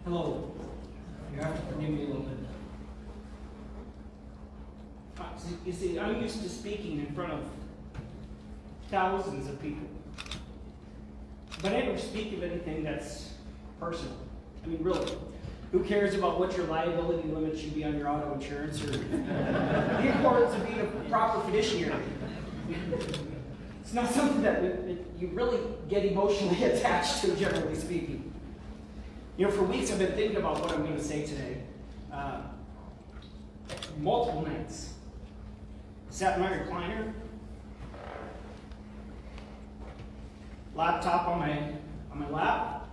Hello. You have to forgive me a little bit. You see, I'm used to speaking in front of thousands of people. But I never speak of anything that's personal. I mean, really. Who cares about what your liability limit should be on your auto insurance or the importance of being a proper fiduciary? It's not something that you really get emotionally attached to, generally speaking. You know, for weeks I've been thinking about what I'm going to say today. Multiple nights. Sat in my recliner, laptop on my lap,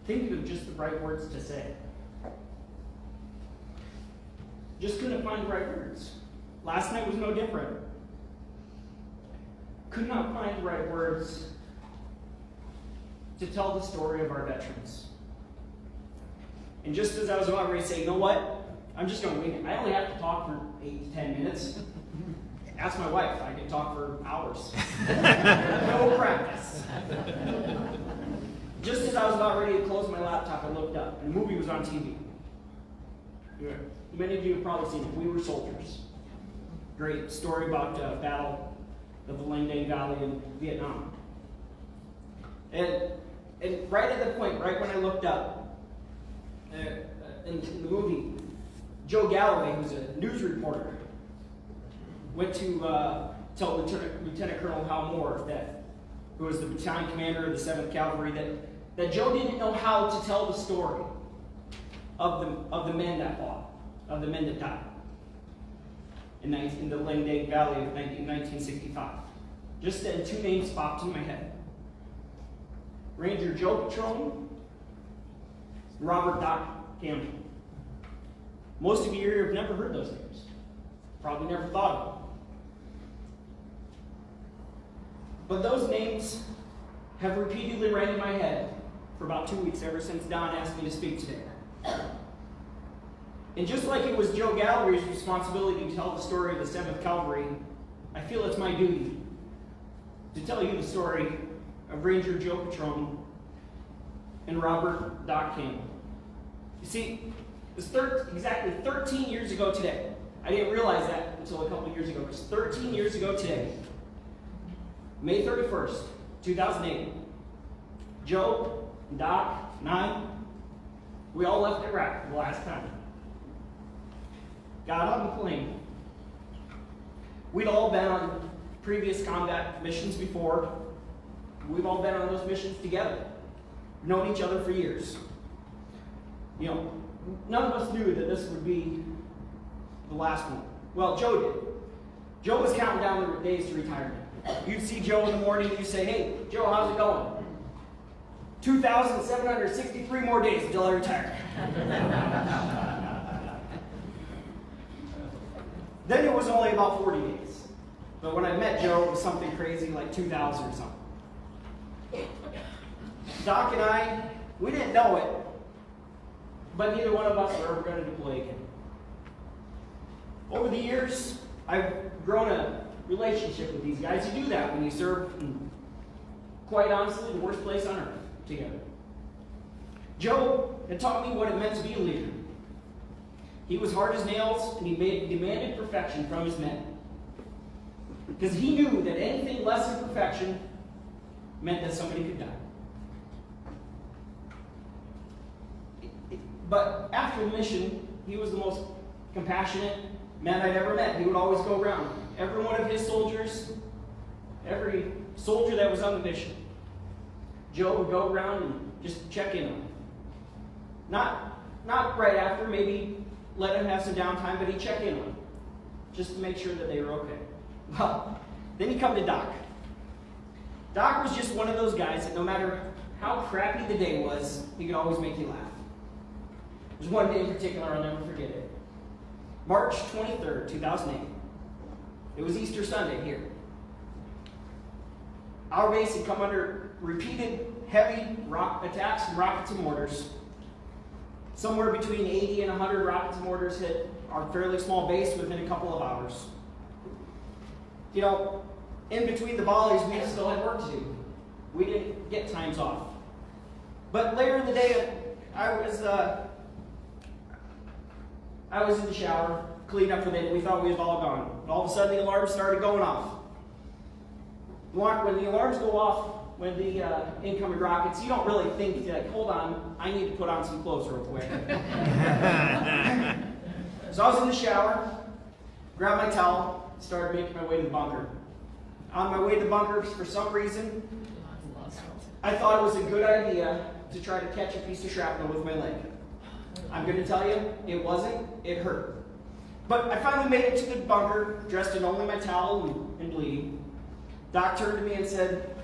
thinking of just the right words to say. Just couldn't find the right words. Last night was no different. Could not find the right words to tell the story of our veterans. And just as I was about ready to say, you know what? I'm just going to wing it. I only have to talk for 8 to 10 minutes. Ask my wife. I can talk for hours. No practice. Just as I was about ready to close my laptop, I looked up, and a movie was on TV. Many of you have probably seen it. We Were Soldiers. Great story about battle of the Lang Dang Valley in Vietnam. And right at the point, right when I looked up, in the movie, Joe Galloway, who's a news reporter, went to tell Lieutenant Colonel Hal Moore, who was the battalion commander of the 7th Cavalry, that Joe didn't know how to tell the story of the men that fought, of the men that died in the Lang Dang Valley of 1965. Just then, 2 names popped in my head. Ranger Joe Petrone, Robert Doc Campbell. Most of you here have never heard those names. Probably never thought of them. But those names have repeatedly rang in my head for about 2 weeks, ever since Don asked me to speak today. And just like it was Joe Galloway's responsibility to tell the story of the 7th Cavalry, I feel it's my duty to tell you the story of Ranger Joe Petrone and Robert Doc Campbell. You see, it was exactly 13 years ago today. I didn't realize that until a couple years ago. It was 13 years ago today. May 31st, 2008. Joe, Doc, and I, we all left Iraq for the last time. Got on the plane. We'd all been on previous combat missions before. We've all been on those missions together. Known each other for years. You know, none of us knew that this would be the last one. Well, Joe did. Joe was counting down the days to retirement. You'd see Joe in the morning and you'd say, "Hey, Joe, how's it going?" 2,763 more days until I retire. Then it was only about 40 days. But when I met Joe, it was something crazy like 2,000 or something. Doc and I, we didn't know it, but neither one of us were ever going to deploy again. Over the years, I've grown a relationship with these guys. You do that when you serve in, quite honestly, the worst place on earth together. Joe had taught me what it meant to be a leader. He was hard as nails, and he demanded perfection from his men. Because he knew that anything less than perfection meant that somebody could die. But after the mission, he was the most compassionate man I'd ever met. He would always go around every one of his soldiers, every soldier that was on the mission. Joe would go around and just check in on them. Not right after, maybe let him have some downtime, but he'd check in on them just to make sure that they were okay. Well, then you come to Doc. Doc was just one of those guys that no matter how crappy the day was, he could always make you laugh. There's one day in particular, I'll never forget it. March 23rd, 2008. It was Easter Sunday here. Our base had come under repeated heavy rock attacks from rockets and mortars. Somewhere between 80 and 100 rockets and mortars hit our fairly small base within a couple of hours. You know, in between the volleys, we still had work to do. We didn't get times off. But later in the day, I was in the shower, cleaning up for the day. We thought we was all gone. But all of a sudden, the alarm started going off. When the alarms go off, when the incoming rockets, you don't really think, like, hold on, I need to put on some clothes real quick. So I was in the shower, grabbed my towel, started making my way to the bunker. On my way to the bunker, for some reason, I thought it was a good idea to try to catch a piece of shrapnel with my leg. I'm going to tell you, it wasn't. It hurt. But I finally made it to the bunker, dressed in only my towel and bleeding. Doc turned to me and said,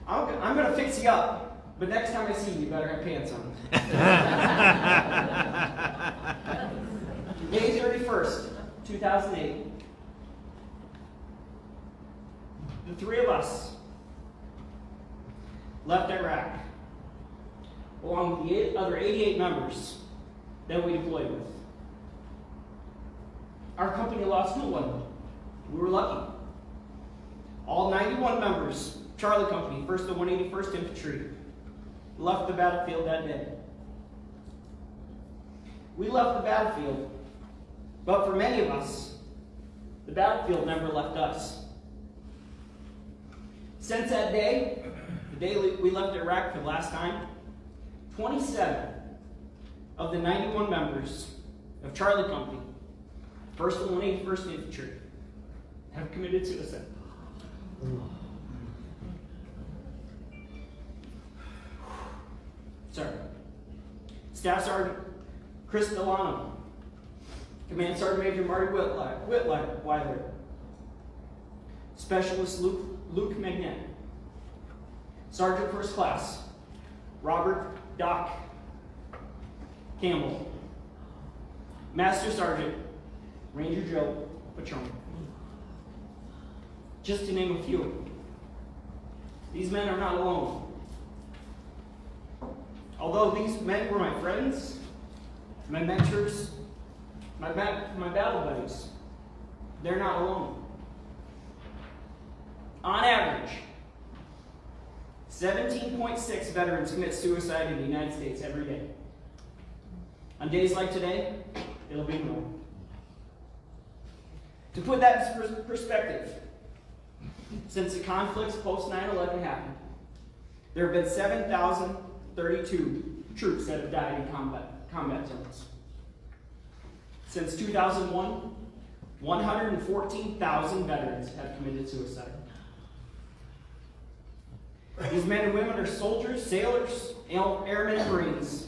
I'm going to fix you up, but next time I see you, you better have pants on. May 31st, 2008. The three of us left Iraq, along with the other 88 members that we deployed with. Our company lost no one. We were lucky. All 91 members, Charlie Company, 1st and 181st Infantry, left the battlefield that day. We left the battlefield, but for many of us, the battlefield never left us. Since that day, the day we left Iraq for the last time, 27 of the 91 members of Charlie Company, 1st and 181st Infantry, have committed suicide. Sorry. Staff Sergeant Chris Delano, Command Sergeant Major Marty Whitweiler, Specialist Luke Magnet, Sergeant First Class Robert Doc Campbell, Master Sergeant Ranger Joe Patron. Just to name a few. These men are not alone. Although these men were my friends, my mentors, my battle buddies, they're not alone. On average, 17.6 veterans commit suicide in the United States every day. On days like today, it'll be more. To put that in perspective, since the conflicts post 9/11 happened, there have been 7,032 troops that have died in combat zones. Since 2001, 114,000 veterans have committed suicide. These men and women are soldiers, sailors, airmen, and Marines.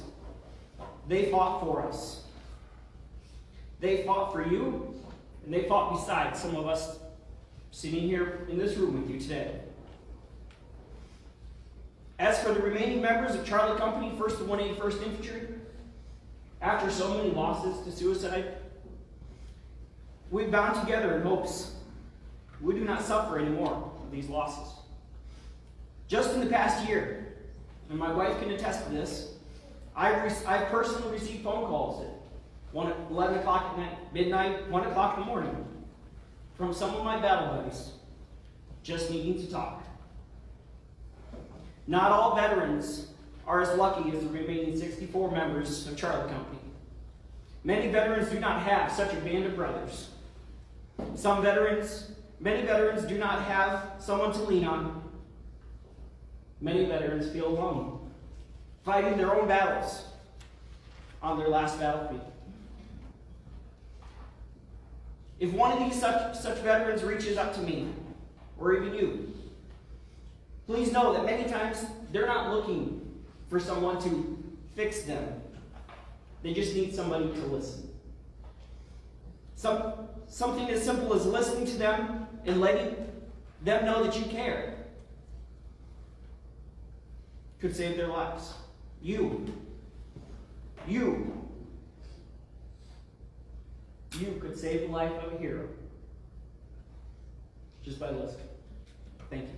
They fought for us. They fought for you, and they fought beside some of us sitting here in this room with you today. As for the remaining members of Charlie Company, 1st and 181st Infantry, after so many losses to suicide, we've bound together in hopes we do not suffer any more of these losses. Just in the past year, and my wife can attest to this, I personally received phone calls at 11 o'clock at night, midnight, 1 o'clock in the morning, from some of my battle buddies, just needing to talk. Not all veterans are as lucky as the remaining 64 members of Charlie Company. Many veterans do not have such a band of brothers. Many veterans do not have someone to lean on. Many veterans feel alone, fighting their own battles on their last battlefield. If one of these such veterans reaches up to me, or even you, please know that many times they're not looking for someone to fix them. They just need somebody to listen. Something as simple as listening to them and letting them know that you care could save their lives. You could save the life of a hero just by listening. Thank you.